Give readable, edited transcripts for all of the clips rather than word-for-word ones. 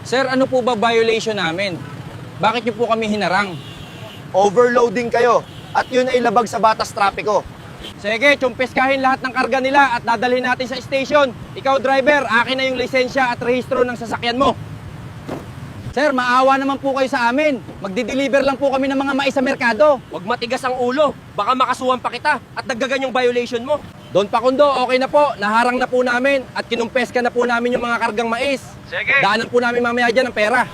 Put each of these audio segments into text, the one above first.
Sir, ano po ba violation namin? Bakit niyo po kami hinarang? Overloading kayo at yun ay labag sa batas trapiko. Sige, tsumpiskahin lahat ng karga nila at dadalhin natin sa station. Ikaw, driver, akin na yung lisensya at rehistro ng sasakyan mo. Sir, maawa naman po kayo sa amin. Magdi-deliver lang po kami ng mga mais sa merkado. Huwag matigas ang ulo. Baka makasuhan pa kita at dagdagan yung violation mo. Don Pakundo, okay na po. Naharang na po namin at kinumpeska na po namin yung mga kargang mais. Sige. Daanan po namin mamaya dyan ng pera.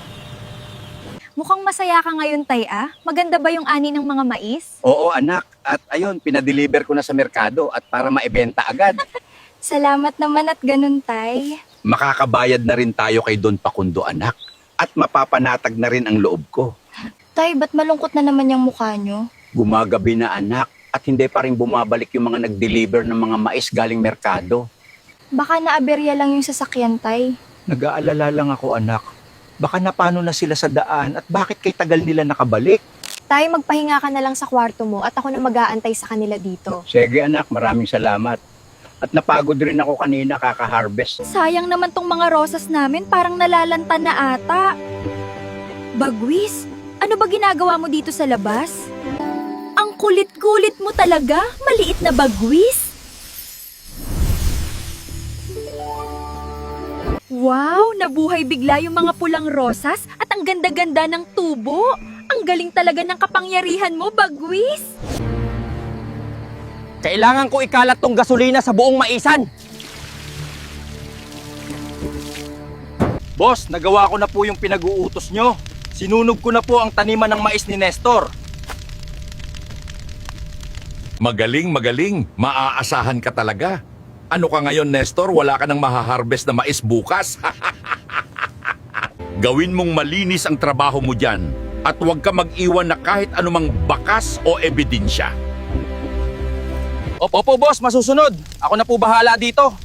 Mukhang masaya ka ngayon, Tay, ah. Maganda ba yung ani ng mga mais? Oo anak, at ayun, pinadeliver ko na sa merkado at para maibenta agad. Salamat naman at ganun, Tay. Makakabayad na rin tayo kay Don Pakundo anak. At mapapanatag na rin ang loob ko. Tay, ba't malungkot na naman yung mukha nyo? Gumagabi na anak at hindi pa rin bumabalik yung mga nag-deliver ng mga mais galing merkado. Baka naaberya lang yung sasakyan, Tay. Nag-aalala lang ako anak. Baka napano na sila sa daan at bakit kay tagal nila nakabalik? Tay, magpahinga ka na lang sa kwarto mo at ako na mag-aantay sa kanila dito. Sige anak, maraming salamat. At napagod rin ako kanina kaka-harvest. Sayang naman tong mga rosas namin, parang nalalanta na ata. Bagwis, ano ba ginagawa mo dito sa labas? Ang kulit-kulit mo talaga, maliit na bagwis. Wow, nabuhay bigla yung mga pulang rosas at ang ganda-ganda ng tubo. Ang galing talaga ng kapangyarihan mo, bagwis. Kailangan ko ikalat tong gasolina sa buong maisan. Boss, nagawa ko na po yung pinag-uutos nyo. Sinunog ko na po ang taniman ng mais ni Nestor. Magaling, magaling. Maaasahan ka talaga. Ano ka ngayon, Nestor? Wala ka nang mahaharvest na mais bukas? Gawin mong malinis ang trabaho mo dyan at huwag ka mag-iwan na kahit anumang bakas o ebidensya. Opo, boss, masusunod. Ako na po bahala dito.